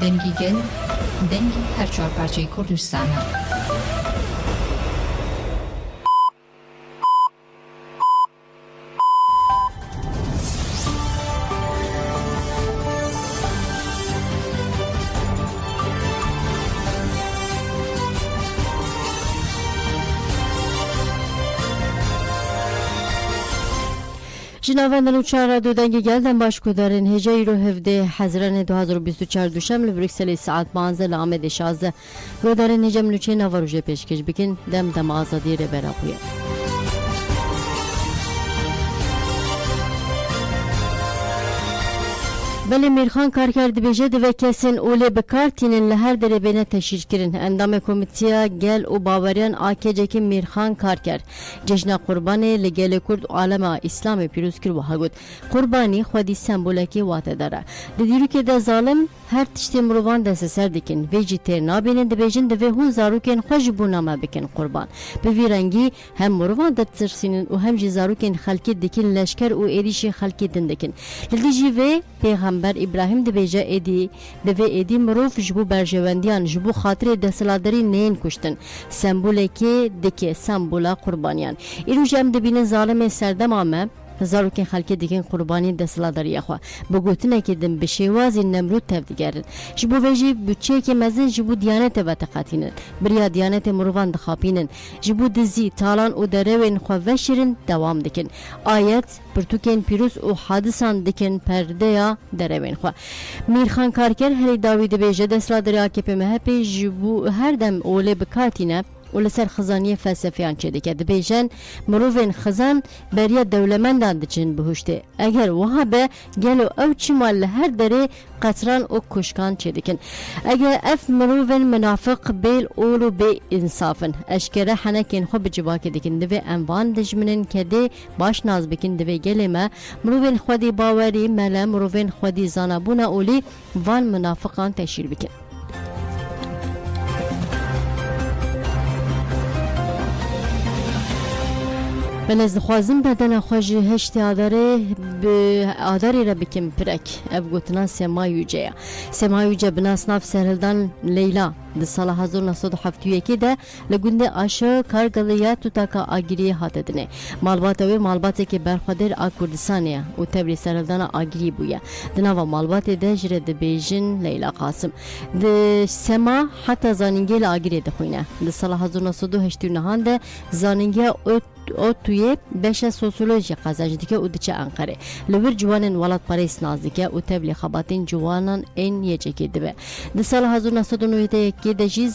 دنگی گل دنگی هر چهار پرچه کردستان. جنابان چهار دو دنگی گلدن باش کدارن هجای رو هفته حزران 2024 دوشم لبرکسل ساعت 15 لامد 16 رو دارن هجم لوچه نواروژه پیشکش بکن دم آزادی رو برابویه. ولی میرخان کار کرد بیجه دو کسین اوله بکارتینن لهر دره بینه تشکیل کرن اندام کمیتیا گل و باوریان آکیجه که میرخان کار کرد جشن قربانی لگل کرد و عالم اسلام پیروز کرد و هاگود قربانی خودی سمبولکی واته داره دیدیرو که ده ظالم هر تشتی مروان دست سر دکن ویجی تر نابینن ده بیجن ده هون زاروکن خوش بونامه بکن قربان به ویرنگی هم مروان ده ترسینن و هم جی زاروکن خلکی دکن لشکر و ایریش خلکی دندکن لدیجی و پیغمبر ابراهیم دبیجه ایدی دوی ایدی مروف جبو برجواندیان جبو خاطر دستلادری نین کشتن سمبوله که دکی سمبوله قربانیان ایرو جم دبین ظالم سردم آمه زاروکن خلکی دیگه قربانی دستلادری اخوا بگوتنه که دم بشیوازی نمرود تفدیگرن جبو ویجی بچه که مزن جبو دیانت و تقاتینن بریا دیانت مروان دخابینن جبو دزی تالان و دروین خوا وشرن دوام دکن آیت پرتوکن پیروز و حادثان دکن پرده یا دروین خوا میرخان کارکر هری داوید بیجه دستلادری آکیپ مهپی جبو هر دم اوله بکاتینه و لسر خزانی فلسفیان چه دکه دبیجن مروفین خزان بریا دولمندان دچن بهشته اگر وها به گلو او چی مال هر دره قطران و کشکان چه دکن اگر اف مروفین منافق بیل اولو بی انصافن اشکره حنکین خو بجواک دکن دوی انوان دجمنن کده باش ناز بکن دوی گلمه مروفین خودی باوری مله مروفین خودی زانبون اولی وان منافقان تشیر بکن من از خوازم بدن خوش هشت آداری را بکم پرک افگوتنا سمایوجه بناس ناف سرهلدان لیلا ده سال 1971 ده لگونده آشا کارگلیات و تاکا آگیری هاته دنه مالباته که برخوادر کردستانیه و تبری سرهلدان آگیری بویه دناوا مالباته ده جره ده بیجن لیلا قاسم ده سما حتی زانینگی لآگیری ده خوینه ده سال 1989 ده زانینگی او توی بشه سوسیولوژی قزاجدی که او دچه انقره لور جوانن ولاد پاریس نازدیکه او تبلی خباتین جوانان این یه چکی دبه ده سال 1991 که دجی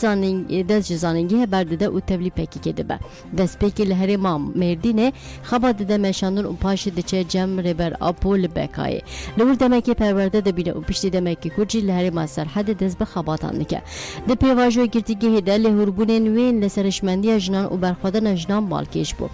زانینگی برده او تبلی پکی که دبه دست پکی لهری ما مردینه خبات ده مشاندون او پاش دچه جم ربر اپول بکای لور دمکی پرورده دبینه او پشتی دمکی کجی لهری ما سرحد دست به خباتان نکه ده پیواجو گرتیگه هده لهربونین وین لسرشمندی جنان او برخوادن جنان بالکیش بو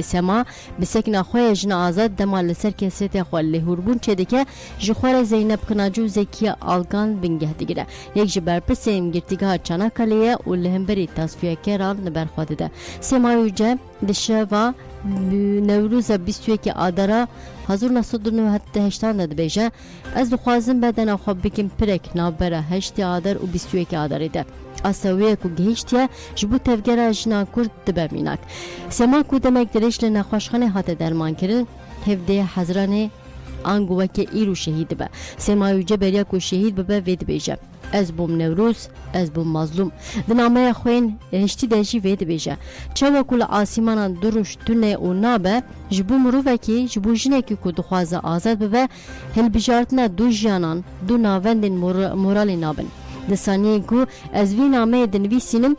سما بسکن خوی جن آزاد دمال لسر کسیت خو لهوربون چه دکه جخوار زینب کناجو زکی آلگان بنگه دیگره یک جبر پسیم گرتیگاه چاناکالیه و لهمبری تصفیه کران نبرخواده ده سمایوجه دشوا نوروز 21 آذر 1998 ده بیجه از دخوازم بدن خواب بکیم پرک نابره 8 آذر و 21 آذر ده اسویه کو گهشتیه جبو تفگره جنا کرد دبمینک سما کو دمک درش لنخوشخانه هاته درمان کرن هفده حزرانه آنگوه که ایرو شهید به سمایوجه بریا کو شهید به وید بیجه از بوم نوروز از بوم مظلوم دنامه خوین هشتی دجی وید بیجه چوا کل آسیمان دروش دونه و نابه جبو مروفه که جبو جنه که کو دخوازه آزاد به هل بجارتنا دو جانان دو ناوندین مورالی نابن دسانی کو از وی نامه دنویسینم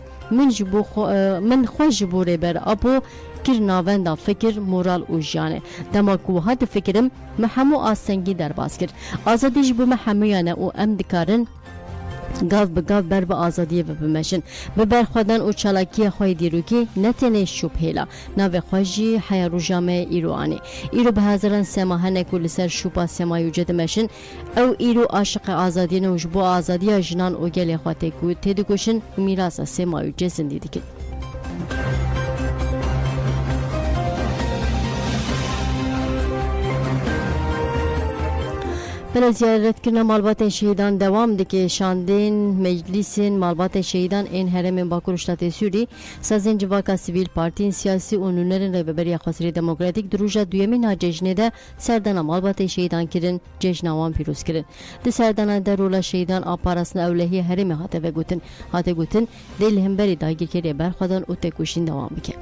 من خوش جبوره بر اپو کر ناوندا فکر مورال و جانه دما کو هات فکرم محمو آسنگی در باز کرد آزادی جبو محمو یانه او ام دکارن گاف بگاف بر با آزادی و بمشن ببر خودن او چالاکی خوی دیروکی نتنه شبهلا نو خوشی حیارو جامعه ایروانی ایرو به هزاران سماهنه کل سر شوپا سما یوجد مشن او ایرو عاشق آزادی نوش بو آزادی جنان او گل خواته کو تدکوشن میراث سما یوجد زندگی کن بله زیارت کردن مالبات شهیدان دوام دکه شاندین مجلسین مالبات شهیدان این هرم باکور شتات سوری سازن جواکا سیویل پارتین سیاسی و نونرن ریبری خسری دموکراتیک دروجه دویمین جشنه ده سردان مالبات شهیدان کردن جشن آوان پیروز کردن ده سردان ده رولا شهیدان آپاراسن اولهی هرم هاته گوتن دل همبری داگیر کردی برخوادن و تکوشین دوام بکن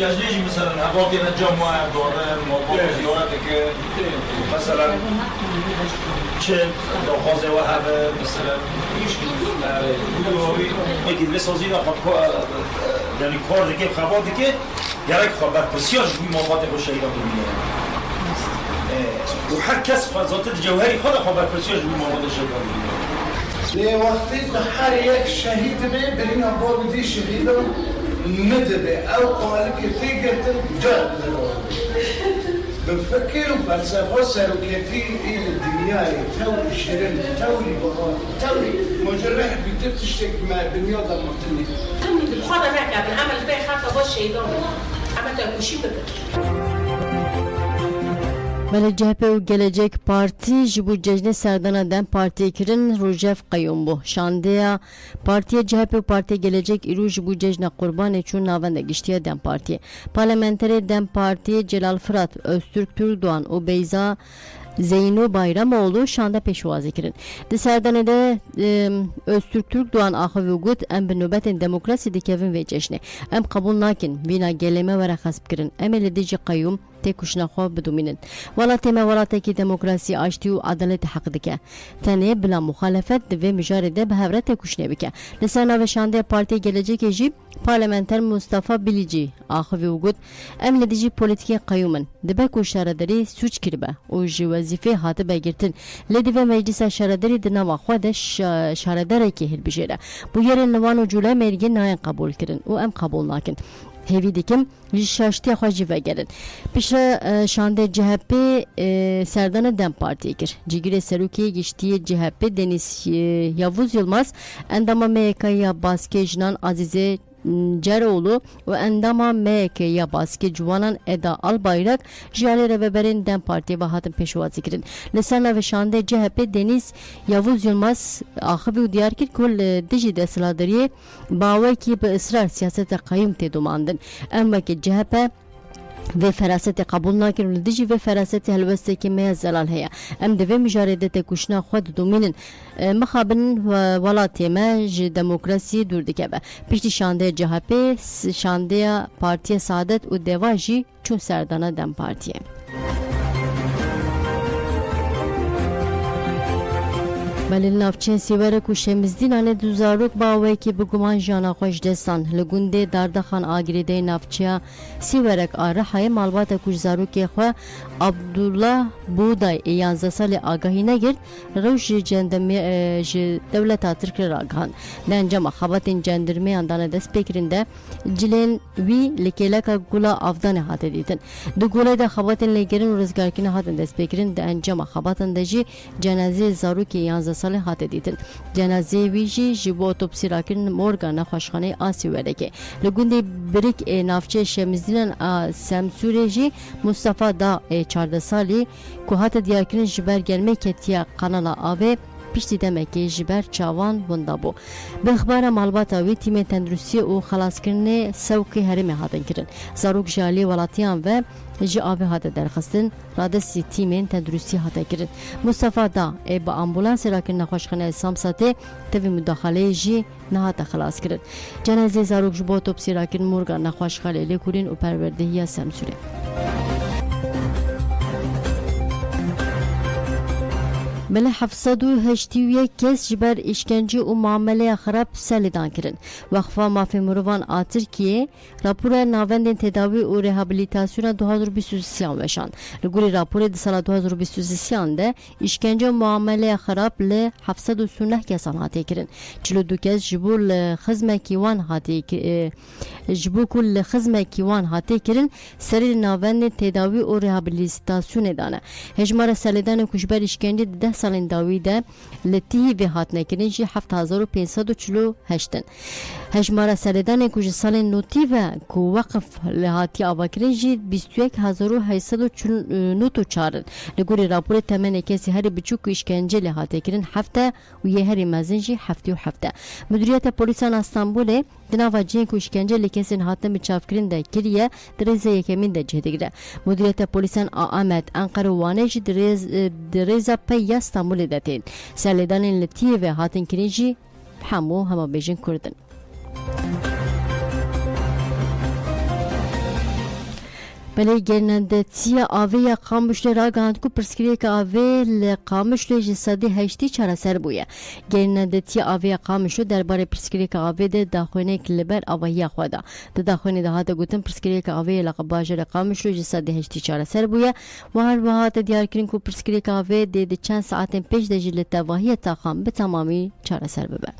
جزيج مثلا هباقي نجمع دوران موضوع زيارتك مثلا چه دخوازه و هبه مثلا ایش میگید بسازی و یعنی کار دیگه خباتی که گرک خبر بسیار جوی موقعات با شهیدان ببینه و هر کس ذات جوهری خود خبر بسیار جوی موقعات شهیدان ببینه وقتی که هر یک شهید می برین آباد دی شهیدان ندبه او قالك تيجت جاد بفكر فلسفه سلوكياتي الى الدنيا تولي شرن تولي بغاء تولي مجرح بتشتك مع الدنيا ضمتني تمني بالخوضه معك بالعمل فيه خاطر باش شيطان عملت كل شيء بكر بله CHP و Gelecek Parti جبو جشن سردان دم parti kirin Rojef Qayyum bu. Şandeya partiye CHP و parti Gelecek iru جبو جشن قربان çun navende giştiye dem partiye. Parlamenter dem partiye Celal Fırat, Öztürk Türkdoğan o Beyza Zeyno Bayramoğlu şanda peşvazı kirin. Di serdanede Öztürk Türkdoğan ahı ve gut em bi nöbetin demokrasi dikevin ve ceşne. Em kabul nakin bina geleme ve rakhasb kirin. Em elidici Qayyum تکوشنا خواب بدومینن ولات ما ولات کی دموکراسی آشتی و عدالت حق دکه تنه بلا مخالفت و مجارده به هفره تکوشنه بکه لسانا و شانده پارتی Gelecek جیب پارلمانتر مصطفی بلیجی آخوی وگود ام لدیجی پولیتیکی قیومن دبه کو شهرداری سوچ کربه و جی وظیفه هاته بگیرتن لدی و مجلس شهرداری دنوا خود شهرداری که هل بجیره bu yerin نوان و جولای مرگی ناین قبول کردن و ام قبول ناکن هیوی دیکم جشتی خواهی و گرن پیش شانده CHP سردان دم parti kir cigire seruki geçtiği CHP Deniz Yavuz Yılmaz endama MK'ya baske jinan Azize Ceroğlu ve endama MK'ya baske juvanan Eda Albayrak jale reveberin dem parti ve hatın peşvazı kirin lesana ve şande CHP Deniz Yavuz Yılmaz ahı ve diyar kir kul dici desladariye bawe ki be ısrar siyasete kayyum te dumandın ama ki CHP ve feraseti kabul nakin dici ve feraseti helveste ki me zelal heye em de ve mücaredete kuşna xwed dominin mexabin welati me ji demokrasi dur dikeve piştî şande CHP şandeya Partiye Saadet û Deva jî çûn serdana dem partiye بله نافچین سیوره کو شمزدینانه دوزاروک باوی که بگمان جانا خوش دستان لگونده داردخان آگریده نافچیا سیورک آره های مالبات کوش زاروکی خو عبدالله بودای 11 سال آگاهی نگرد روش جندمی دولت ترک راگان لنجام خباتین جندرمی اندانه دست بکرنده جلین وی لکیلکا گولا افدان هاته دیدن دو گوله ده خباتین لگرین و رزگارکین هاتن دست بکرن ده انجام خباتن دجی جنازه زاروکی 11 سال هاته دیدن جنازه ویجی جبو اوتوپسی راکرین مورگان خوشخانه آسی ورگه لگونده بریک نافچه شمزدینن سمسوره جی مصطفی دا 14 سالی که هاته دیارکرین جبر gelme ketiya kanala آوه پشتی دمکی جبر چاوان وندا بو به اخبار مالباتا وی تیم تندرستی او خلاص کرنه سوکی هرمی هاتن کرن زاروک جالی ولاتیان و جی آوه هاته درخستن رادسی تیم تندرستی هاته کرن مصطفی دا با امبولانس راکن نخوشخانه سامساته تاوی مداخله جی نهاته خلاص کرن جنازه زاروک جبو اوتوپسی راکن مورگان نخوشخانه لیکورین و پروردهی سمسوره بله 781 کس جبر işkence و معامله خراب سلیدان کرن وقفه مافی مروان آترکیه راپور ناوندین تداوی و رهابلیتاسیون 2023 وشان لگوری راپور دی سال 2023 ده işkence و معامله خراب ل 719 کسان هاتی کرن 42 کس جبول خزمکیوان هاتی جبو کل خزمکیوان هاتی کرن سری ناوندین تداوی و رهابلیتاسیون دانه هجمار سلیدان کشبر işkence 10 سالên dawî de li Tihîvê hatnekirin jî 7548 in. Hejmara serêdanê ku ji salên notî ve ku weqif li hatiye avakirin jî 21894 in. Li gorî raporê temenê kesî herî biçûk û işkence li hatekirin 7 û yê herî mezin jî 77. Müdüriyeta Polîsan Stenbolê di nava cihên ku işkence li kesên hatin biçavkirin de kiriye di rêza yekemîn de cihdigire. Müdüriyeta Polîsan a Amed Enqere û Wanê jî di rêza peya Stenbolê de tên. Serlêdanên li Tihîvê hatin kirin jî hemû hemabêjin Kurd in. Belê gernendetiya avê ya Qamişlê ragihand ku pirsgirêka avê li Qamişlê ji sedî heştî çareser bûye. Gernendetiya avê ya Qamişlê derbarê pirsgirêka avê de daxuyanek li ber avahiya xwe da. Di daxuyanê de hate gotin pirsgirêka avê li bajêra Qamişlê ji sedî heştî çareser bûye. Her hate diyarkirin ku pirsgirêka avê dê di çend saetên pêş de jî li tevahiya taxan bi temamî çareser bibe.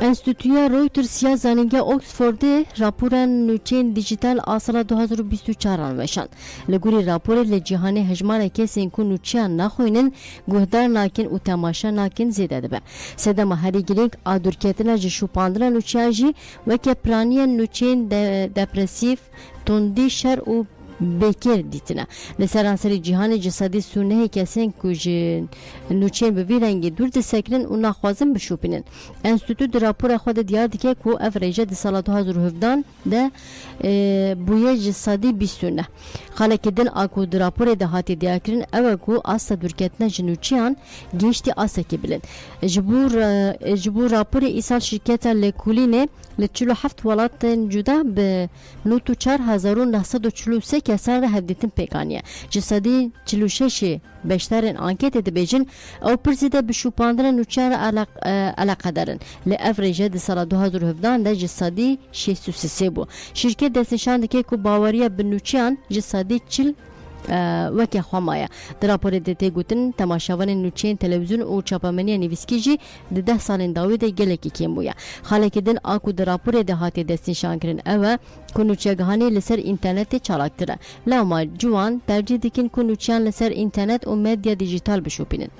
Enstitüya Reuters ya zanîngeha Oxfordê raporan nûçeyên dijîtal a sala 2024 veşand. Li gorî raporê li cîhanê hejmara kesên ku nûçeyan naxwînin, guhdar nakin û temaşa nakin zêde dibe. Sedema herî girêng a dûrketina ji şûpandina nûçeyan jî weke piraniyên nûçeyên depresîv, tundî, şer û bêkêr dîtine. Li seranserî cîhanê ji sedî sûnehê kesên ku ji nûçeyên bi vî rengî dûr disekirin û naxwazin bişûpînin. Enstitû di rapora xwe de diyar dike ku ev rêje di sala 2017 de bûye ji sedî 20. Xalekî din a ku di raporê de hatiye diyarkirin ew e ku asta dûrketina ji nûçeyan gêştî asekê bilin. Ji bo raporê îsal şîrketa Lêkolînê li 47 welatên cuda bi 94,943 kesan re hevdîtin pêkaniye. Ji sedî 46 beşdarên anketê dibêjin ew pirsî de bi şûpandina nûçeyan re eleqedarin. Li ev rêje di sala 2017 de ji sedî 63 bû. Şîrket destnîşan dike ku baweriya bi nûçeyan ji sedî 40 weke xwamaya. Di raporê de tê gotin temaşavanên nûçeyên televizyûn û çapameniya nivîskî jî di 10 salên dawî de gelekî kêm bûye. Xalekî din a ku di raporê de hatiye destnîşankirin ew e ku nûçegihanê li ser înternetê çalaktir e. Lewma ciwan tercih dikin ku nûçeyan li ser înternêt û medya dijîtal bişûpînin.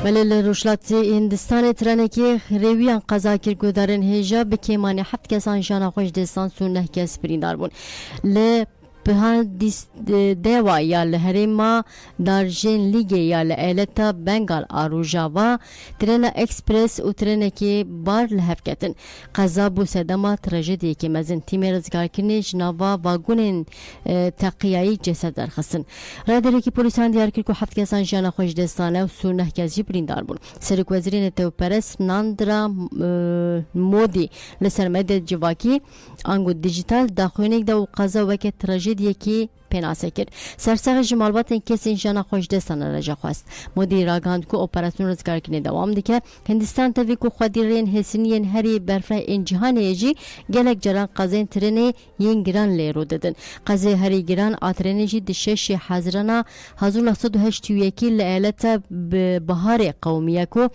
Belê li Rûşlatê Hindistanê trenekê rêwiyan qeza kir guhdarên hêja bi kêmanî 7 kesan jana xwe ji destan sû 9 kes birîndar bûn. Li Dewa ya li herêma Darjên Lîgê ya li eyaleta Bengal a Rojava trena ekspres û trenekê bar li hev ketin. Qeza bû sedema trajediyekê mezin. Tîmê rizgarkirinê ji nava vagonên teqiyayî ceset derxistin. Radereke polîsan diyar kir ku 7 kesan jiyana xwe ji destan e û sû 9 kes jî birîndar bûn. Serokvezîrê Netewperest Narendra Modî li ser medya civakî ango dijîtal daxuyanek de û qeza weke trajediyekî pênase kir. Sersexa ji malbatên kesên jiyana xwe ji destan reja xwest. Modî ragihand ku operasyona rizgarkirinê dewam dike. Hindistan tevî ku xwedîrên hêsiniyên herî berfirehên cîhanê ji gelek caran qezên trenê yên giran lê rû didin. Qezê herî giran a trenê jî di 6 Hezirana 1981 li eyaleta Biharê qewmiye ku 7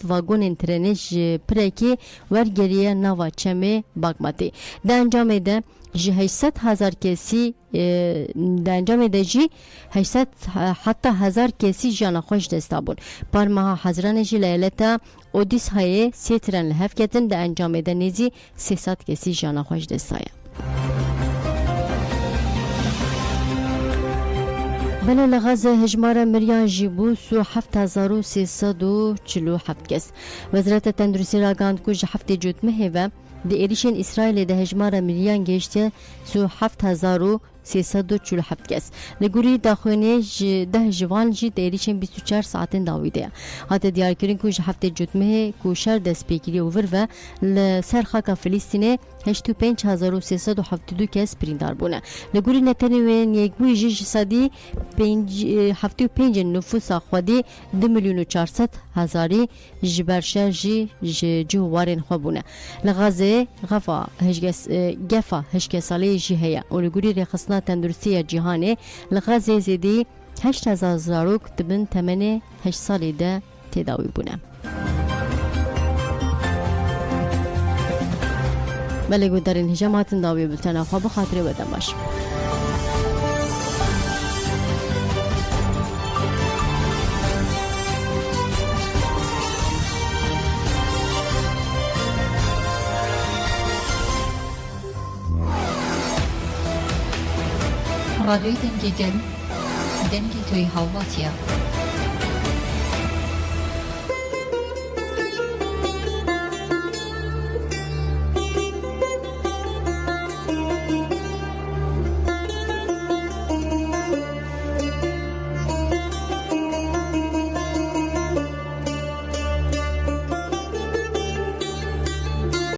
vagonên trenê ji pirekê wergeriye nava Çemê Bagmatê. Di encamê de ji 800,000 kesî di encamê de jî 800 heta 1000 kesî jiyana xwe ji dest dabûn. Parmeha Heziranê jî li eyaleta Odîshayê 3 tren li hev ketin. Di encamê de nêzî 300 kesî jiyana xwe ji dest daye. Belê li Xezê hejmara miriyan jî bû sû 7347 kes. Wezareta Tenduristî ragihand ku ji heftê cotmehê ve di êrişên İsraîlê de hejmara miriyan gêştiye sû 7347 kes. Li gorî daxuyanê ji 10 jivan jî di êrişên 24 saetên dawî de ye. Hate diyarkirin ku ji heftê cotmehê ku şer destpêkirî û vir ve li ser xaka Filîstînê 85372 kes birîndar bûne. Li gorî Netanyahu'nên yekbûyî jî ji sedî 75 nüfusa Xwedî 2,400,000 ji ber şer jî ji cihwarên xwe bûne. Li Xezê gefa hişkesaliyê jî heye û li gorî rêxistina tenduristiya cîhanê li Xezê zêdî 8000 zarok dibin temenê 8 salê de têdawî bûne. بله گودرین هجماتن داوی بلتنا خواب خاطر بدن باش. رادیوی دنگی گل دنگی توی هاواتیا